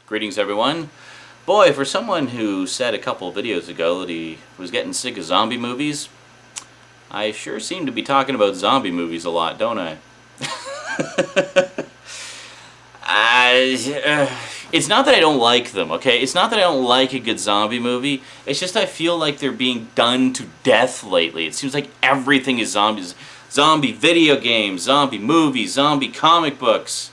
Greetings, everyone. Boy, for someone who said a couple of videos ago that he was getting sick of zombie movies, I sure seem to be talking about zombie movies a lot, don't I? It's not that I don't like them, okay? It's not that I don't like a good zombie movie. It's just I feel like they're being done to death lately. It seems like everything is zombies. Zombie video games, zombie movies, zombie comic books.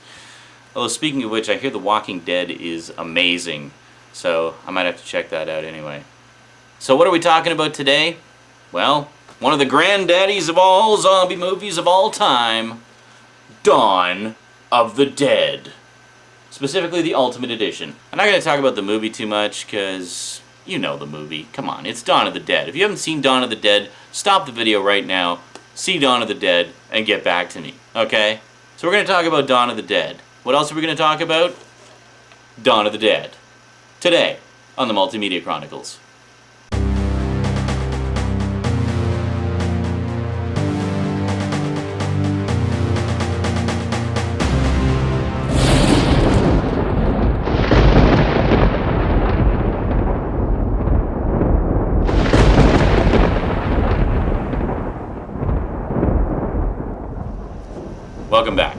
Although, speaking of which, I hear The Walking Dead is amazing. So, I might have to check that out anyway. So, what are we talking about today? Well, one of the granddaddies of all zombie movies of all time, Dawn of the Dead. Specifically, the Ultimate Edition. I'm not going to talk about the movie too much, because you know the movie. Come on, it's Dawn of the Dead. If you haven't seen Dawn of the Dead, stop the video right now, see Dawn of the Dead, and get back to me, okay? So we're going to talk about Dawn of the Dead. What else are we going to talk about? Dawn of the Dead. Today, on the Multimedia Chronicles. Welcome back.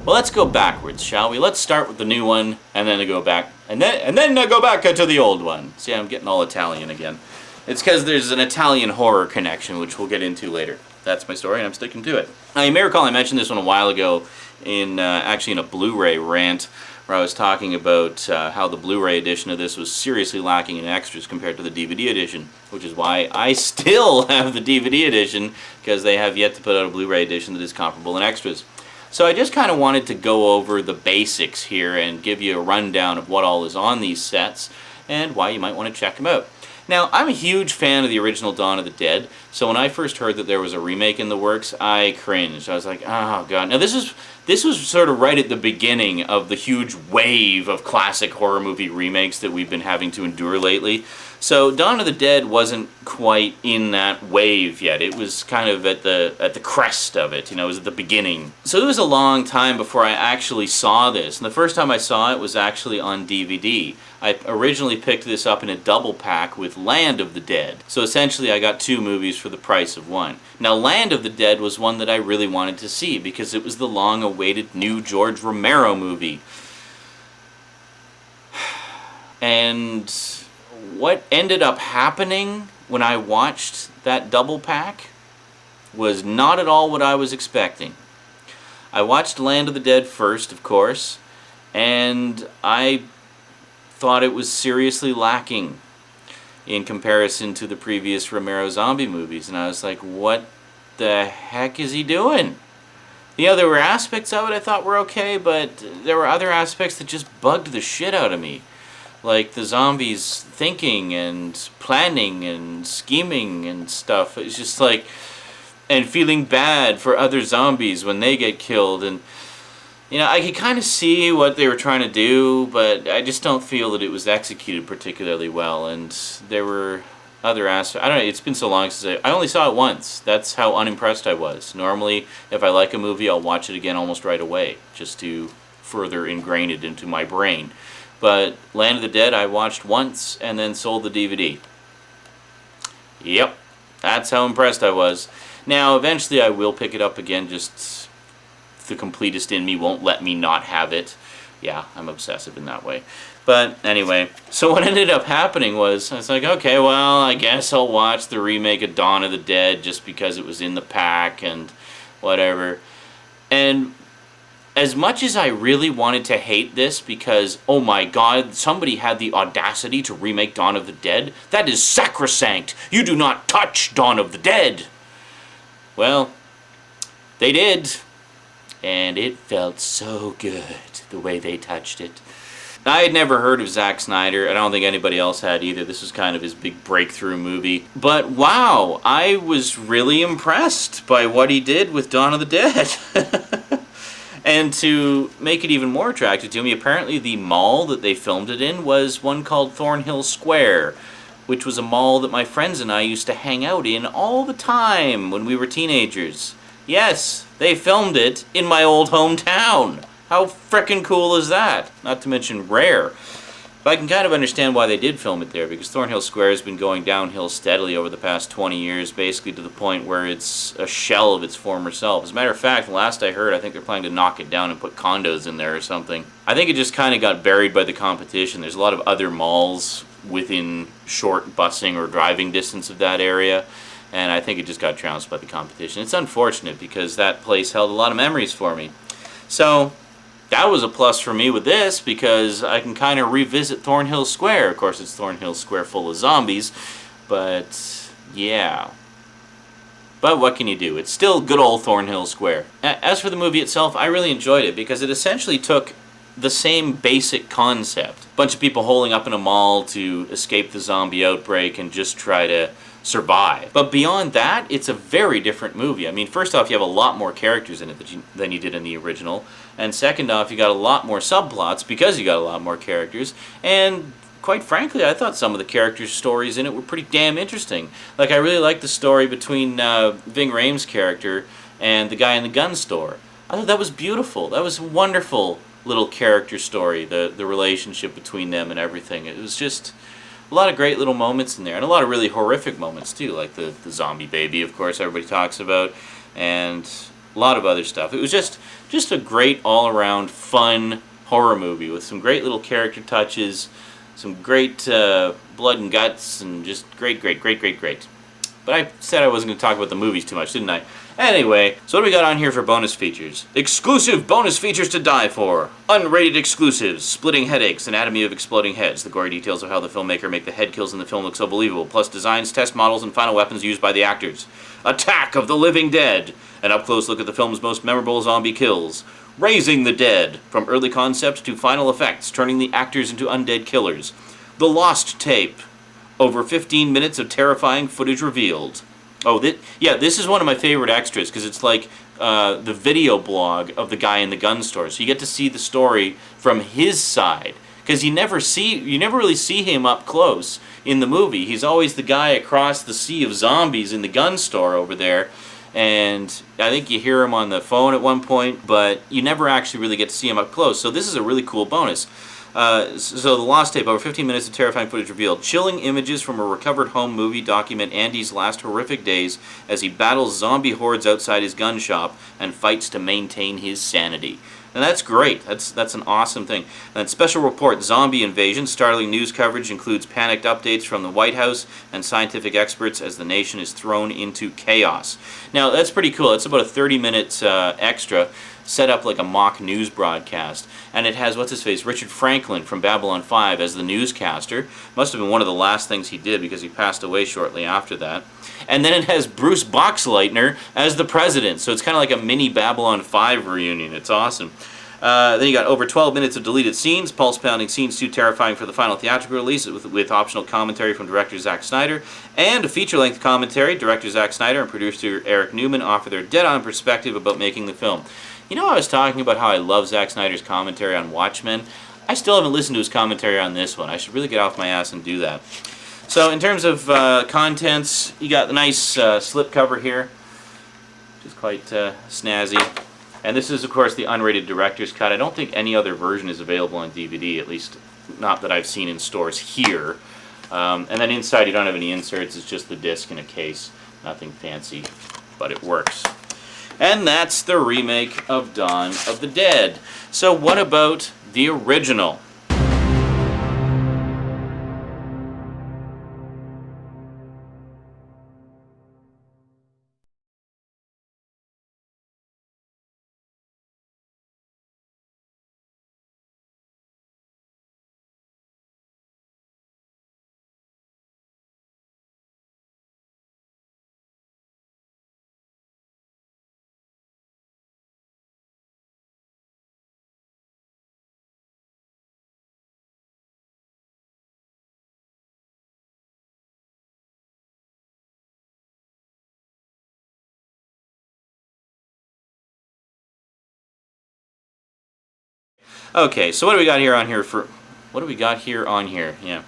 Well, let's go backwards, shall we? Let's start with the new one, and then go back, and then go back to the old one. See, I'm getting all Italian again. It's because there's an Italian horror connection, which we'll get into later. That's my story, and I'm sticking to it. Now, you may recall I mentioned this one a while ago actually in a Blu-ray rant, where I was talking about how the Blu-ray edition of this was seriously lacking in extras compared to the DVD edition, which is why I still have the DVD edition, because they have yet to put out a Blu-ray edition that is comparable in extras. So I just kind of wanted to go over the basics here and give you a rundown of what all is on these sets and why you might want to check them out. Now, I'm a huge fan of the original Dawn of the Dead, so when I first heard that there was a remake in the works, I cringed. I was like, oh god. Now this was sort of right at the beginning of the huge wave of classic horror movie remakes that we've been having to endure lately. So Dawn of the Dead wasn't quite in that wave yet. It was kind of at the crest of it, you know, it was at the beginning. So it was a long time before I actually saw this. And the first time I saw it was actually on DVD. I originally picked this up in a double pack with Land of the Dead. So essentially I got two movies for the price of one. Now Land of the Dead was one that I really wanted to see because it was the long-awaited new George Romero movie. And what ended up happening when I watched that double pack was not at all what I was expecting. I watched Land of the Dead first, of course, and I thought it was seriously lacking in comparison to the previous Romero zombie movies, and I was like, what the heck is he doing? You know, there were aspects of it I thought were okay, but there were other aspects that just bugged the shit out of me. Like the zombies thinking and planning and scheming and stuff. It's just like, and feeling bad for other zombies when they get killed. And, you know, I could kind of see what they were trying to do, but I just don't feel that it was executed particularly well. And there were other aspects. I don't know, it's been so long since I only saw it once. That's how unimpressed I was. Normally, if I like a movie, I'll watch it again almost right away, just to further ingrain it into my brain. But Land of the Dead I watched once and then sold the DVD. Yep, that's how impressed I was. Now, eventually I will pick it up again, just the completist in me won't let me not have it. Yeah, I'm obsessive in that way. But anyway, so what ended up happening was, I was like, okay, well, I guess I'll watch the remake of Dawn of the Dead just because it was in the pack and whatever. And as much as I really wanted to hate this because, oh my god, somebody had the audacity to remake Dawn of the Dead, that is sacrosanct. You do not touch Dawn of the Dead. Well, they did. And it felt so good, the way they touched it. I had never heard of Zach Snyder. I don't think anybody else had either. This was kind of his big breakthrough movie. But wow, I was really impressed by what he did with Dawn of the Dead. And to make it even more attractive to me, apparently the mall that they filmed it in was one called Thornhill Square, which was a mall that my friends and I used to hang out in all the time when we were teenagers. Yes, they filmed it in my old hometown. How frickin' cool is that? Not to mention rare. But I can kind of understand why they did film it there, because Thornhill Square has been going downhill steadily over the past 20 years, basically to the point where it's a shell of its former self. As a matter of fact, last I heard, I think they're planning to knock it down and put condos in there or something. I think it just kind of got buried by the competition. There's a lot of other malls within short busing or driving distance of that area, and I think it just got trounced by the competition. It's unfortunate, because that place held a lot of memories for me. So that was a plus for me with this, because I can kind of revisit Thornhill Square. Of course, it's Thornhill Square full of zombies, but yeah. But what can you do? It's still good old Thornhill Square. As for the movie itself, I really enjoyed it, because it essentially took the same basic concept. A bunch of people holing up in a mall to escape the zombie outbreak and just try to survive. But beyond that, it's a very different movie. I mean, first off, you have a lot more characters in it than you did in the original. And second off, you got a lot more subplots because you got a lot more characters. And quite frankly, I thought some of the characters' stories in it were pretty damn interesting. Like, I really liked the story between Ving Rhames' character and the guy in the gun store. I thought that was beautiful. That was a wonderful little character story, the relationship between them and everything. It was just a lot of great little moments in there, and a lot of really horrific moments too, like the zombie baby, of course, everybody talks about, and a lot of other stuff. It was just a great all-around fun horror movie with some great little character touches, some great blood and guts, and just great. But I said I wasn't going to talk about the movies too much, didn't I? Anyway, so what do we got on here for bonus features? Exclusive bonus features to die for. Unrated exclusives. Splitting headaches. Anatomy of exploding heads. The gory details of how the filmmaker make the head kills in the film look so believable. Plus designs, test models, and final weapons used by the actors. Attack of the Living Dead. An up-close look at the film's most memorable zombie kills. Raising the Dead. From early concept to final effects, turning the actors into undead killers. The Lost Tape. Over 15 minutes of terrifying footage revealed. Oh, this is one of my favorite extras, because it's like the video blog of the guy in the gun store. So you get to see the story from his side, because you never really see him up close in the movie. He's always the guy across the sea of zombies in the gun store over there, and I think you hear him on the phone at one point, but you never actually really get to see him up close. So this is a really cool bonus. So the Lost Tape, over 15 minutes of terrifying footage revealed. Chilling images from a recovered home movie document Andy's last horrific days as he battles zombie hordes outside his gun shop and fights to maintain his sanity. And that's great. That's an awesome thing. And special report, zombie invasion. Startling news coverage includes panicked updates from the White House and scientific experts as the nation is thrown into chaos. Now, that's pretty cool. It's about a 30-minute extra, set up like a mock news broadcast. And it has, what's-his-face, Richard Franklin from Babylon 5 as the newscaster. Must have been one of the last things he did, because he passed away shortly after that. And then it has Bruce Boxleitner as the president. So it's kind of like a mini Babylon 5 reunion. It's awesome. Then you got over 12 minutes of deleted scenes, pulse-pounding scenes too terrifying for the final theatrical release, with optional commentary from director Zach Snyder, and a feature-length commentary. Director Zach Snyder and producer Eric Newman offer their dead-on perspective about making the film. You know, I was talking about how I love Zach Snyder's commentary on Watchmen. I still haven't listened to his commentary on this one. I should really get off my ass and do that. So in terms of contents, you got the nice slipcover here, which is quite snazzy. And this is, of course, the unrated director's cut. I don't think any other version is available on DVD, at least not that I've seen in stores here. And then inside you don't have any inserts. It's just the disc in a case. Nothing fancy, but it works. And that's the remake of Dawn of the Dead. So what about the original? Okay, so what do we got here on here? Yeah.